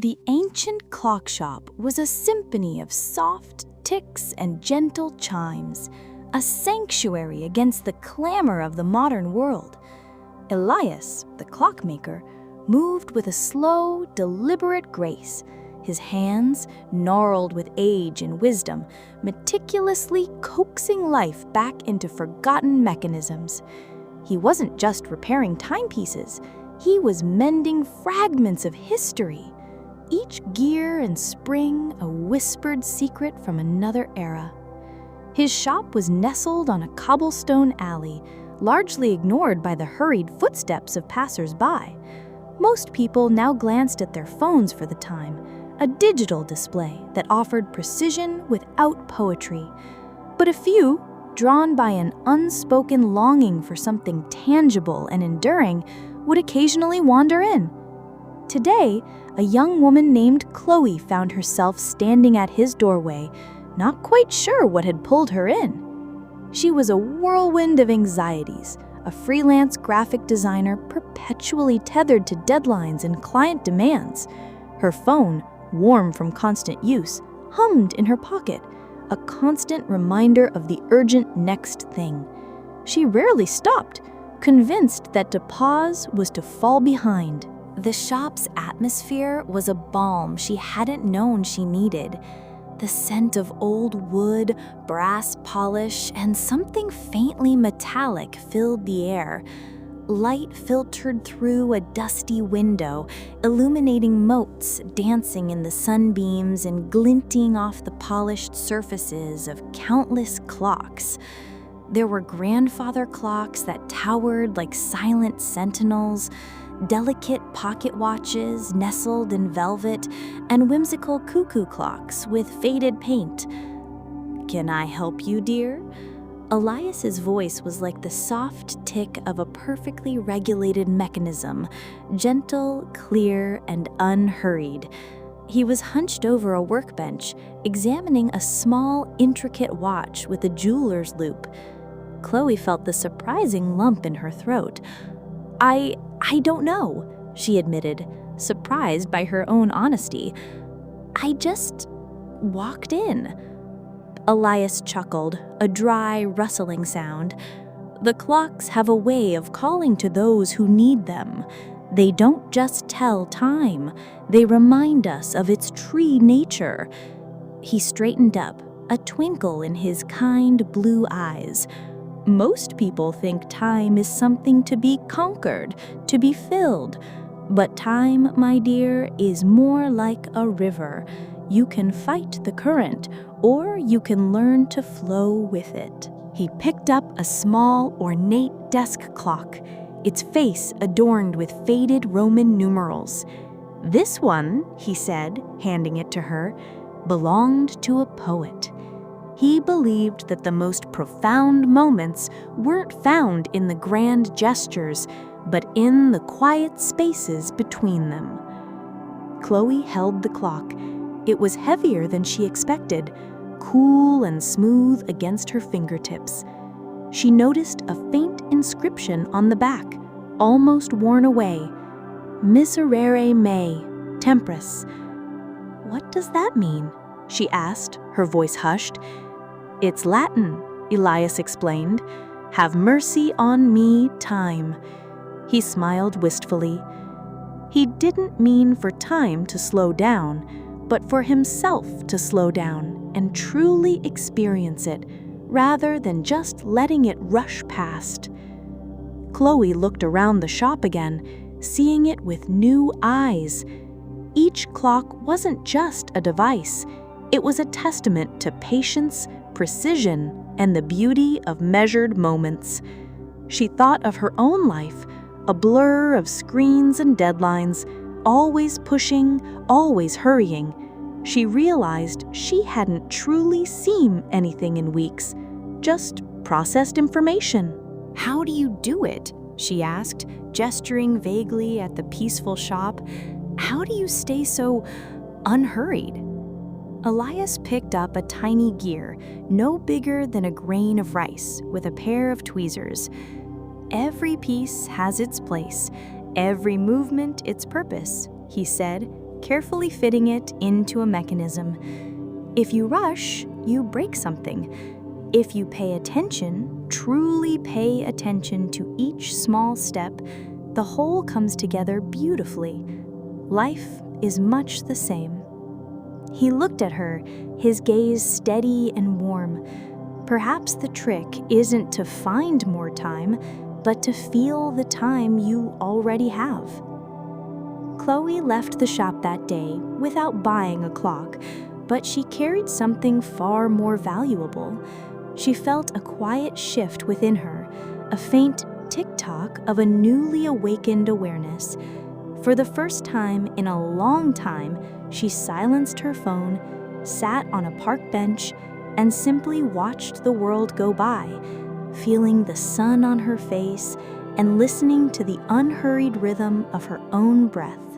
The ancient clock shop was a symphony of soft ticks and gentle chimes, a sanctuary against the clamor of the modern world. Elias, the clockmaker, moved with a slow, deliberate grace, his hands, gnarled with age and wisdom, meticulously coaxing life back into forgotten mechanisms. He wasn't just repairing timepieces, he was mending fragments of history. Each gear and spring a whispered secret from another era. His shop was nestled on a cobblestone alley, largely ignored by the hurried footsteps of passers-by. Most people now glanced at their phones for the time, a digital display that offered precision without poetry. But a few, drawn by an unspoken longing for something tangible and enduring, would occasionally wander in. Today, a young woman named Chloe found herself standing at his doorway, not quite sure what had pulled her in. She was a whirlwind of anxieties, a freelance graphic designer perpetually tethered to deadlines and client demands. Her phone, warm from constant use, hummed in her pocket, a constant reminder of the urgent next thing. She rarely stopped, convinced that to pause was to fall behind. The shop's atmosphere was a balm she hadn't known she needed. The scent of old wood, brass polish, and something faintly metallic filled the air. Light filtered through a dusty window, illuminating motes dancing in the sunbeams and glinting off the polished surfaces of countless clocks. There were grandfather clocks that towered like silent sentinels, delicate pocket watches nestled in velvet, and whimsical cuckoo clocks with faded paint. "Can I help you, dear?" Elias's voice was like the soft tick of a perfectly regulated mechanism, gentle, clear, and unhurried. He was hunched over a workbench, examining a small, intricate watch with a jeweler's loop. Chloe felt the surprising lump in her throat. I don't know, she admitted, surprised by her own honesty. "I just walked in." Elias chuckled, a dry, rustling sound. "The clocks have a way of calling to those who need them. They don't just tell time, they remind us of its true nature." He straightened up, a twinkle in his kind blue eyes. "Most people think time is something to be conquered, to be filled. But time, my dear, is more like a river. You can fight the current, or you can learn to flow with it." He picked up a small, ornate desk clock, its face adorned with faded Roman numerals. "This one," he said, handing it to her, "belonged to a poet. He believed that the most profound moments weren't found in the grand gestures, but in the quiet spaces between them." Chloe held the clock. It was heavier than she expected, cool and smooth against her fingertips. She noticed a faint inscription on the back, almost worn away. "Miserere mei, tempus." "What does that mean?" she asked, her voice hushed. "It's Latin," Elias explained. "Have mercy on me, time." He smiled wistfully. He didn't mean for time to slow down, but for himself to slow down and truly experience it, rather than just letting it rush past. Chloe looked around the shop again, seeing it with new eyes. Each clock wasn't just a device. It was a testament to patience, precision, and the beauty of measured moments. She thought of her own life, a blur of screens and deadlines, always pushing, always hurrying. She realized she hadn't truly seen anything in weeks, just processed information. "How do you do it?" she asked, gesturing vaguely at the peaceful shop. "How do you stay so unhurried?" Elias picked up a tiny gear, no bigger than a grain of rice, with a pair of tweezers. "Every piece has its place, every movement its purpose," he said, carefully fitting it into a mechanism. If you rush, you break something. If you pay attention, truly pay attention to each small step, the whole comes together beautifully. Life is much the same. He looked at her, his gaze steady and warm. Perhaps the trick isn't to find more time, but to feel the time you already have. Chloe left the shop that day without buying a clock, but she carried something far more valuable. She felt a quiet shift within her, a faint tick-tock of a newly awakened awareness. For the first time in a long time, she silenced her phone, sat on a park bench, and simply watched the world go by, feeling the sun on her face and listening to the unhurried rhythm of her own breath.